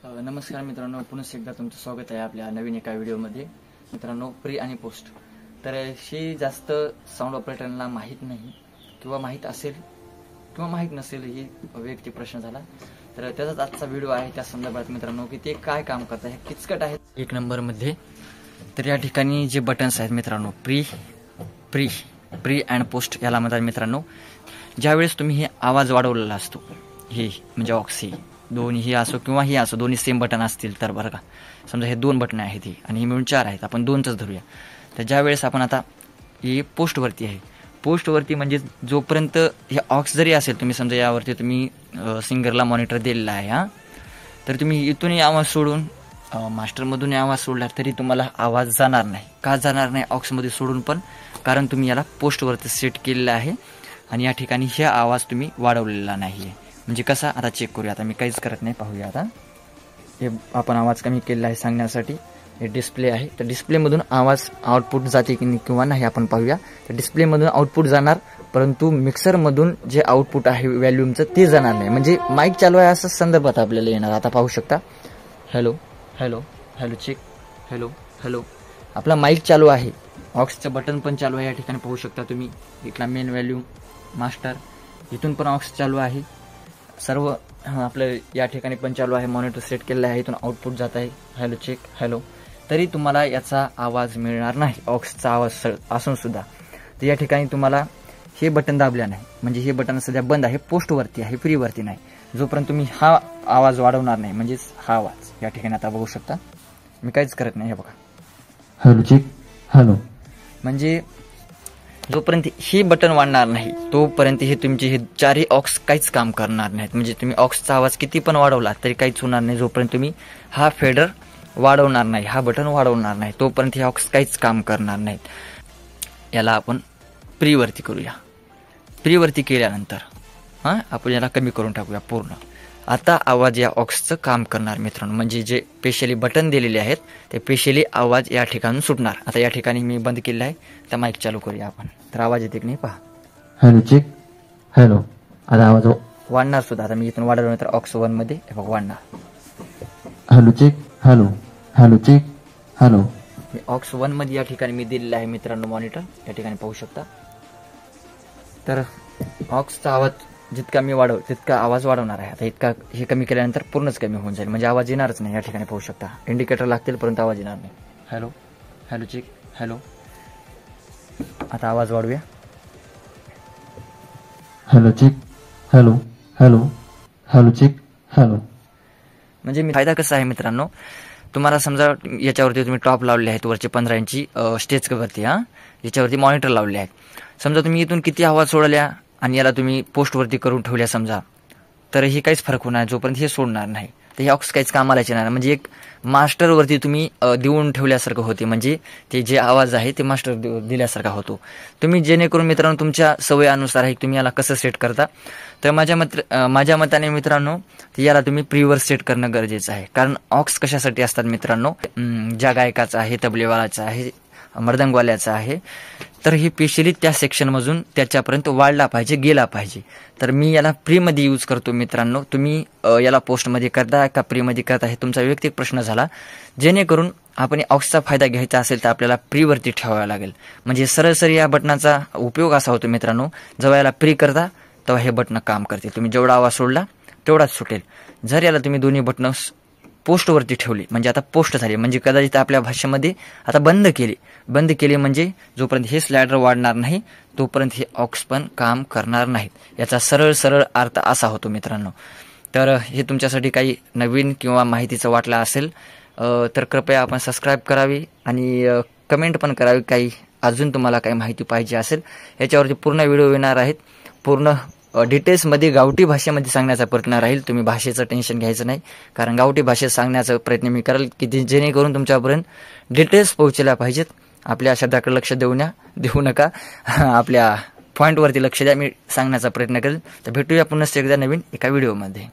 नमस्कार मित्रांनो, पुन्हा एकदा तुमचं स्वागत आहे आपल्या नवीन एका व्हिडिओमध्ये. मित्रांनो, प्री आणि पोस्ट तर ही जास्त साऊंड ऑपरेटरला माहीत नाही किंवा माहीत असेल किंवा माहीत नसेल, ही वैयक्तिक प्रश्न झाला. तर त्याचाच आजचा व्हिडिओ आहे त्या संदर्भात मित्रांनो, की ते काय काम करत आहे, किचकट आहे 1 नंबरमध्ये. तर या ठिकाणी जे बटन्स आहेत मित्रांनो, प्री अँड पोस्ट याला म्हणतात मित्रांनो. ज्यावेळेस तुम्ही हे आवाज वाढवलेला असतो, हे म्हणजे ऑक्स, हे दोन्ही असो किंवा ही असो, दोन्ही सेम बटन असतील तर बरं का. समजा हे 2 बटन आहेत ही आणि हे मिळून 4 आहेत, आपण 2च धरूया. तर ज्यावेळेस आपण आता हे पोस्टवरती आहे, पोस्टवरती म्हणजे जोपर्यंत हे ऑक्स जरी असेल, तुम्ही समजा यावरती तुम्ही सिंगरला मॉनिटर दिलेला आहे हा, तर तुम्ही इथूनही आवाज सोडून मास्टरमधून आवाज सोडला तरी तुम्हाला आवाज जाणार नाही. का जाणार नाही ऑक्समध्ये सोडून पण? कारण तुम्ही याला पोस्टवरती सेट केलेलं आहे आणि या ठिकाणी हे आवाज तुम्ही वाढवलेला नाही आहे. म्हणजे कसा, आता चेक करूया. आता मी काहीच करत नाही, पाहूया. आता हे आपण आवाज कमी केलेला आहे सांगण्यासाठी. हे डिस्प्ले आहे, तर डिस्प्लेमधून आवाज आउटपुट जाते की किंवा नाही आपण पाहूया. तर डिस्प्लेमधून आउटपुट जाणार, परंतु मिक्सरमधून जे आउटपुट आहे व्हॅल्यूमचं ते जाणार नाही. म्हणजे माईक चालू आहे असं संदर्भात आपल्याला येणार. आता पाहू शकता, hello hello hello check, hello hello, आपला माईक चालू आहे, ऑक्सचं बटन पण चालू आहे. या ठिकाणी पाहू शकता तुम्ही, इथला मेन व्हॅल्यूम, मास्टर, इथून पण ऑक्स चालू आहे. सर्व आपलं या ठिकाणी पण चालू आहे, मॉनिटर सेट केलेलं आहे, इथून आउटपुट जात आहे, हॅलो चेक हॅलो. तरी तुम्हाला याचा आवाज मिळणार नाही, ऑक्सचा आवाज असून सुद्धा. तर या ठिकाणी तुम्हाला हे बटन दाबल्या नाही, म्हणजे हे बटन सध्या बंद आहे, पोस्टवरती आहे, फ्रीवरती नाही. जोपर्यंत तुम्ही हा आवाज वाढवणार नाही, म्हणजेच हा आवाज या ठिकाणी आता बघू शकता, मी काहीच करत नाही. हे बघा, हॅलो चेक हॅलो. म्हणजे जोपर्यंत हे बटन वाढणार नाही तोपर्यंत हे तुमचे हे 4ही ऑक्स काहीच काम करणार नाहीत. म्हणजे तुम्ही ऑक्सचा आवाज किती पण वाढवला तरी काहीच होणार नाही. जोपर्यंत तुम्ही हा फेडर वाढवणार नाही, हा बटन वाढवणार नाही, तोपर्यंत हे ऑक्स काहीच काम करणार नाहीत. याला आपण प्रीवरती करूया. प्रीवरती केल्यानंतर आपण याला कमी करून टाकूया पूर्ण. आता आवाज या ऑक्सचं काम करणार मित्रांनो. म्हणजे जे स्पेशली बटन दिलेले आहेत ते स्पेशली आवाज या ठिकाणून सुटणार. आता या ठिकाणी मी बंद केलेलं आहे, तर माईक चालू करूया आपण. तर आवाज येते की नाही पहा, हॅलो चेक हॅलो. आता आवाज वाढणार सुद्धा. आता मी इथून वाढवल्यानंतर ऑक्स 1 मध्ये बघ वाढणार, hello check hello, hello check hello. Aux 1 मध्ये या ठिकाणी मी दिलेलं आहे मित्रांनो मॉनिटर, या ठिकाणी पाहू शकता. तर ऑक्सचा आवाज जितका मी वाढव तितका आवाज वाढवणार आहे. आता इतका हे कमी केल्यानंतर पूर्णच कमी होऊन जाईल, म्हणजे आवाज येणारच नाही. या ठिकाणी पाहू शकता इंडिकेटर लागतील परंतु आवाज येणार नाही. Hello hello check hello. आता आवाज वाढवूया, hello check hello, hello hello check hello. म्हणजे मी फायदा कसा आहे मित्रांनो, तुम्हाला समजा याच्यावरती तुम्ही टॉप लावले आहेत, वरचे 15 इंची स्टेज वरती, याच्यावरती मॉनिटर लावले आहेत. समजा तुम्ही इथून किती आवाज सोडल्या आणि याला तुम्ही पोस्टवरती करून ठेवल्या समजा, तर हे काहीच फरक होणार जोपर्यंत हे सोडणार नाही. तर हे ऑक्स काहीच कामाला येणार. म्हणजे एक मास्टरवरती तुम्ही देऊन ठेवल्यासारखं होते, म्हणजे ते जे आवाज आहे ते मास्टर दिल्यासारखा होतो. तुम्ही जेणेकरून मित्रांनो तुमच्या सवयानुसार आहे तुम्ही याला कसं सेट करता. तर माझ्या मताने मित्रांनो, याला तुम्ही प्रीवर सेट करणं गरजेचं आहे. कारण ऑक्स कशासाठी असतात मित्रांनो, ज्या गायकाचा आहे, तबलेवालाचा आहे, मृदंगवाल्याचा आहे, तर हे स्पेशली त्या सेक्शनमधून त्याच्यापर्यंत वाढला पाहिजे, गेला पाहिजे. तर मी याला प्रीमध्ये यूज करतो मित्रांनो. तुम्ही याला पोस्टमध्ये करता का प्रीमध्ये करता हे तुमचा वैयक्तिक प्रश्न झाला. जेणेकरून आपण ऑक्सचा फायदा घ्यायचा असेल तर आपल्याला प्रीवरती ठेवावं लागेल. म्हणजे सरळ या बटनाचा उपयोग असा होतो मित्रांनो, जेव्हा याला प्री करता तेव्हा हे बटन काम करतील. तुम्ही जेवढा आवाज सोडला तेवढाच सुटेल. जर याला तुम्ही दोन्ही बटन पोस्टवरती ठेवली, म्हणजे आता पोस्ट झाली, म्हणजे कदाचित आपल्या भाषेमध्ये आता बंद केली म्हणजे जोपर्यंत हे स्लायडर वाढणार नाही तोपर्यंत हे ऑक्स पण काम करणार नाहीत. याचा सरळ अर्थ असा होतो मित्रांनो. तर हे तुमच्यासाठी काही नवीन किंवा माहितीचं वाटलं असेल तर कृपया आपण सबस्क्राईब करावी आणि कमेंट पण करावी. काही अजून तुम्हाला काही माहिती पाहिजे असेल याच्यावरती पूर्ण व्हिडिओ येणार आहेत. पूर्ण डिटेल्समध्ये गावठी भाषेमध्ये सांगण्याचा प्रयत्न राहील. तुम्ही भाषेचं टेन्शन घ्यायचं नाही, कारण गावठी भाषेत सांगण्याचा प्रयत्न मी करेल की जेणेकरून तुमच्यापर्यंत डिटेल्स पोहोचल्या पाहिजेत. आपल्या शब्दाकडे लक्ष देऊ नका, आपल्या पॉईंटवरती लक्ष द्या. मी सांगण्याचा प्रयत्न करेल. तर भेटूया पुन्हा एकदा नवीन एका व्हिडिओमध्ये.